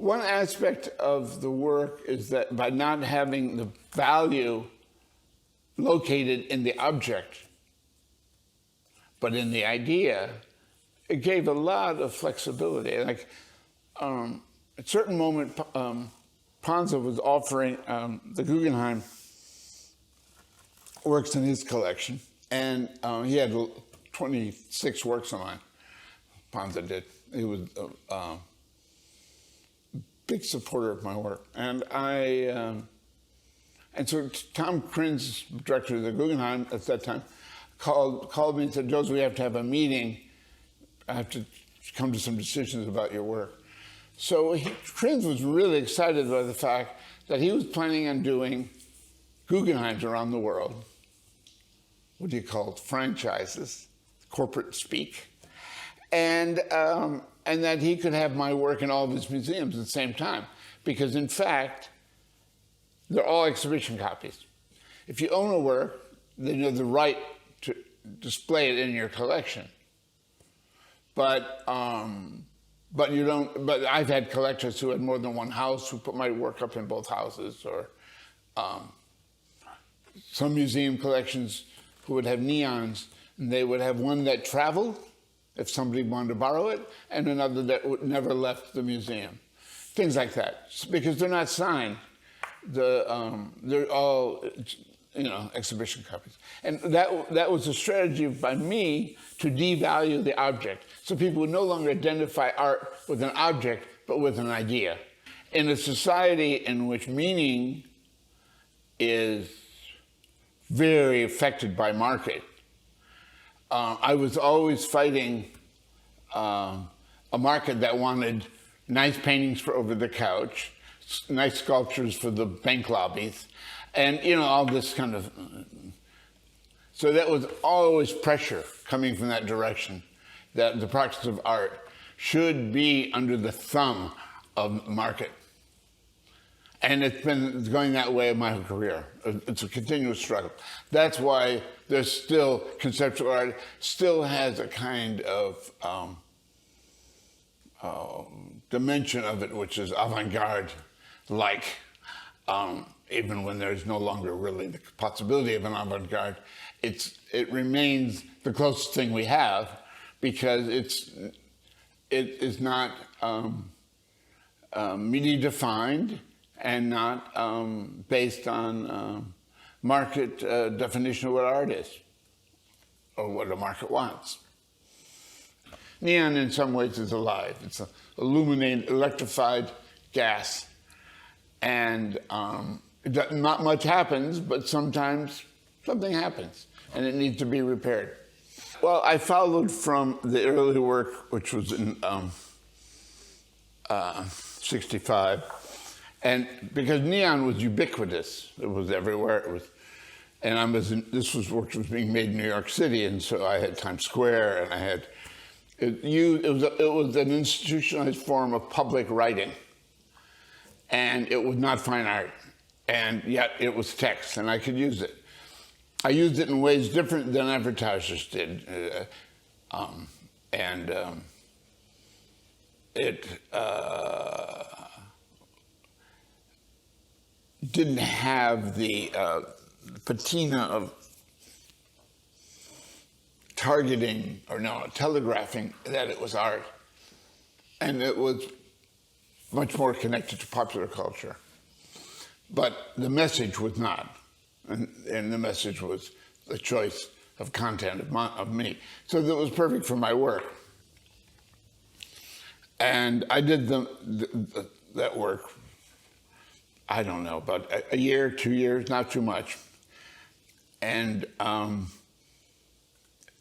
One aspect of the work is that by not having the value located in the object, but in the idea, it gave a lot of flexibility. Like, at a certain moment, Ponza was offering the Guggenheim works in his collection, and he had 26 works of mine. Ponza did. He was a big supporter of my work, and so Tom Krinz, director of the Guggenheim at that time, called me and said, "Joseph, we have to have a meeting. I have to come to some decisions about your work." So Krinz was really excited by the fact that he was planning on doing Guggenheims around the world. What do you call it? Franchises, corporate speak. And that he could have my work in all of his museums at the same time. Because in fact, they're all exhibition copies. If you own a work, then you have the right to display it in your collection. But you don't. But I've had collectors who had more than one house who put my work up in both houses, or some museum collections who would have neons, and they would have one that traveled if somebody wanted to borrow it, and another that never left the museum. Things like that, because they're not signed. They're all, exhibition copies. And that was a strategy by me to devalue the object, so people would no longer identify art with an object, but with an idea. In a society in which meaning is very affected by market, I was always fighting a market that wanted nice paintings for over the couch, nice sculptures for the bank lobbies, and all this kind of. So that was always pressure coming from that direction, that the practice of art should be under the thumb of market. And it's been going that way in my whole career. It's a continuous struggle. That's why there's still, conceptual art still has a kind of dimension of it, which is avant-garde-like, even when there's no longer really the possibility of an avant-garde. It remains the closest thing we have, because it is not media defined, and not based on market definition of what art is, or what a market wants. Neon, in some ways, is alive. It's an illuminated, electrified gas. And not much happens, but sometimes something happens, and it needs to be repaired. Well, I followed from the early work, which was in 65. And because neon was ubiquitous, it was everywhere. It was, and this was work that was being made in New York City, and so I had Times Square, and I had it was an institutionalized form of public writing, and it was not fine art, and yet it was text, and I could use it. I used it in ways different than advertisers did, it didn't have the patina of targeting, or telegraphing that it was art. And it was much more connected to popular culture. But the message was not. And the message was the choice of content of me. So that was perfect for my work. And I did that work, I don't know, about a year, 2 years, not too much. And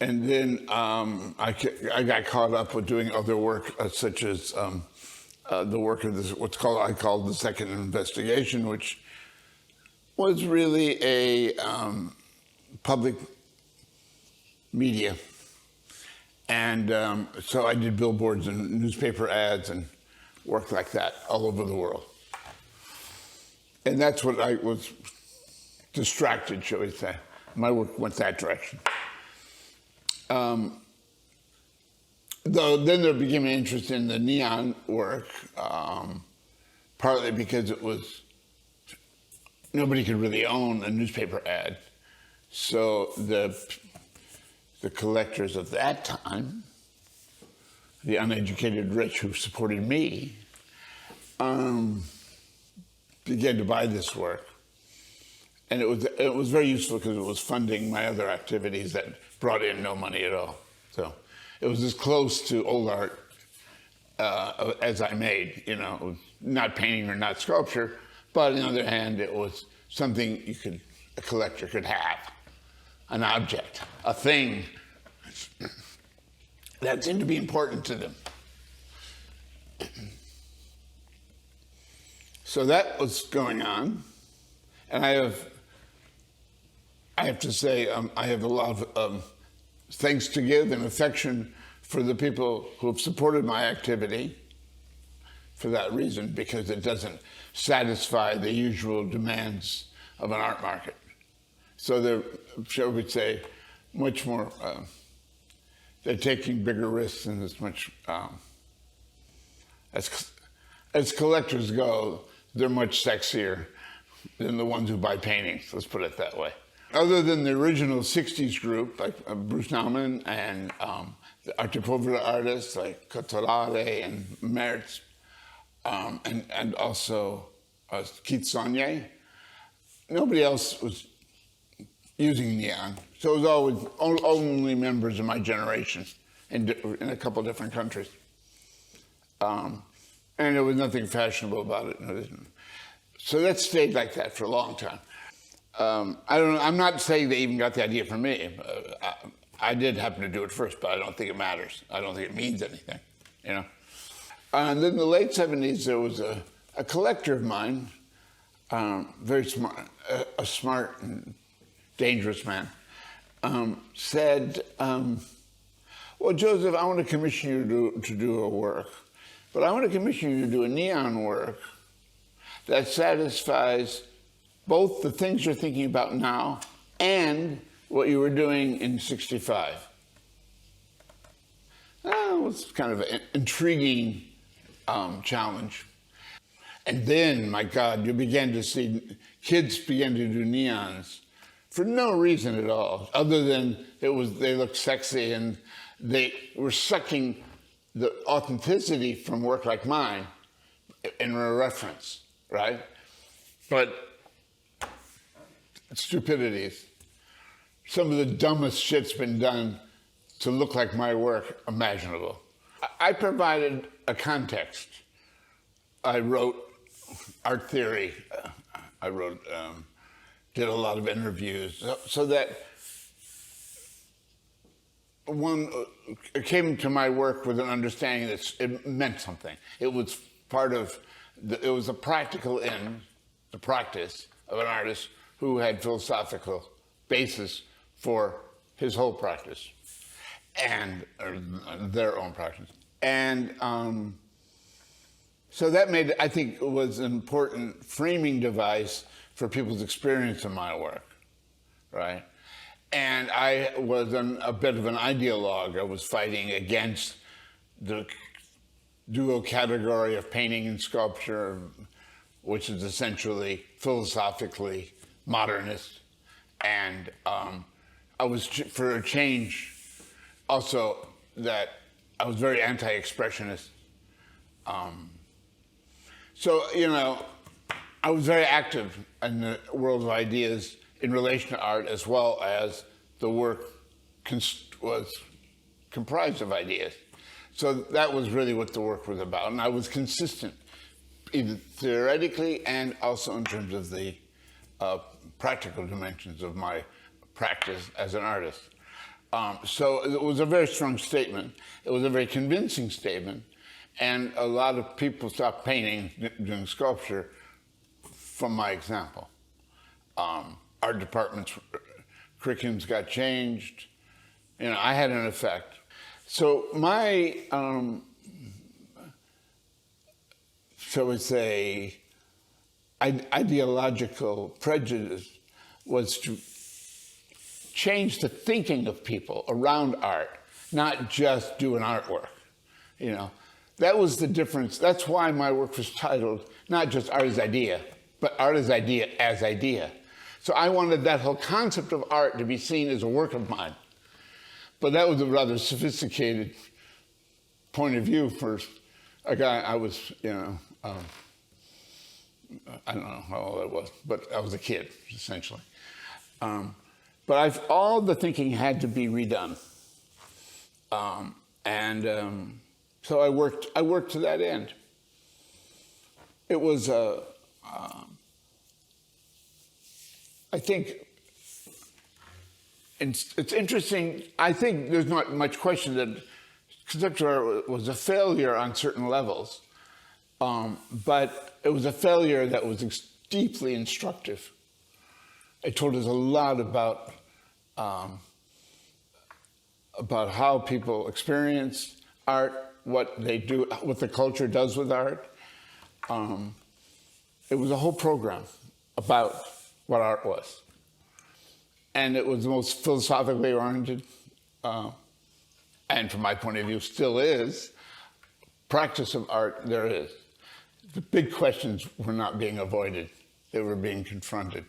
then I got caught up with doing other work, such as the work of this, I call the second investigation, which was really a public media. And so I did billboards and newspaper ads and work like that all over the world. And that's what I was distracted, shall we say. My work went that direction. Though then there became an interest in the neon work, partly because nobody could really own a newspaper ad. So the collectors of that time, the uneducated rich who supported me, began to buy this work. And it was very useful because it was funding my other activities that brought in no money at all. So it was as close to old art as I made, you know, not painting or not sculpture, but on the other hand, it was something a collector could have, an object, a thing that seemed to be important to them. So that was going on, and I have to say, I have a lot of thanks to give and affection for the people who have supported my activity for that reason, because it doesn't satisfy the usual demands of an art market. So they're, shall we say, much more, they're taking bigger risks and as much, as collectors go, they're much sexier than the ones who buy paintings, let's put it that way. Other than the original 60s group, like Bruce Nauman and the Arte Povera artists like Cotolare and Mertz, and also Keith Saunier, nobody else was using neon. So it was always only members of my generation in a couple different countries. And there was nothing fashionable about it. So that stayed like that for a long time. I'm not saying they even got the idea from me. I did happen to do it first, but I don't think it matters. I don't think it means anything, you know. And then in the late 70s, there was a collector of mine, very smart, a smart and dangerous man, said, well, Joseph, I want to commission you to do a work, but I want to commission you to do a neon work that satisfies both the things you're thinking about now and what you were doing in '65. It was kind of an intriguing challenge. And then, my God, you began to see kids begin to do neons for no reason at all, other than they looked sexy and they were sucking the authenticity from work like mine in a reference, right? But stupidities. Some of the dumbest shit's been done to look like my work imaginable. I provided a context. I wrote art theory. I wrote, did a lot of interviews, so that one came to my work with an understanding that it meant something. It was part of, it was a practical end, the practice of an artist who had philosophical basis for his whole practice and their own practice. And so that made, I think, was an important framing device for people's experience of my work, right? And I was a bit of an ideologue. I was fighting against the dual category of painting and sculpture, which is essentially philosophically modernist. And I was for a change also that I was very anti-expressionist. So, you know, I was very active in the world of ideas in relation to art, as well as the work was comprised of ideas. So that was really what the work was about. And I was consistent, either theoretically and also in terms of the practical dimensions of my practice as an artist. So it was a very strong statement. It was a very convincing statement. And a lot of people stopped painting, doing sculpture, from my example. Art departments, curriculums got changed. You know, I had an effect. So my, shall we say, ideological prejudice was to change the thinking of people around art, not just do an artwork. You know, That was the difference. That's why my work was titled not just Art as Idea, but Art as Idea as Idea. So I wanted that whole concept of art to be seen as a work of mine. But that was a rather sophisticated point of view for a guy. I was, I don't know how old I was, but I was a kid, essentially. But all the thinking had to be redone. So I worked to that end. It was, I think, it's interesting. I think there's not much question that conceptual art was a failure on certain levels, but it was a failure that was deeply instructive. It told us a lot about how people experience art, what they do, what the culture does with art. It was a whole program about what art was. And it was the most philosophically oriented, and from my point of view still is, practice of art there is. The big questions were not being avoided, they were being confronted.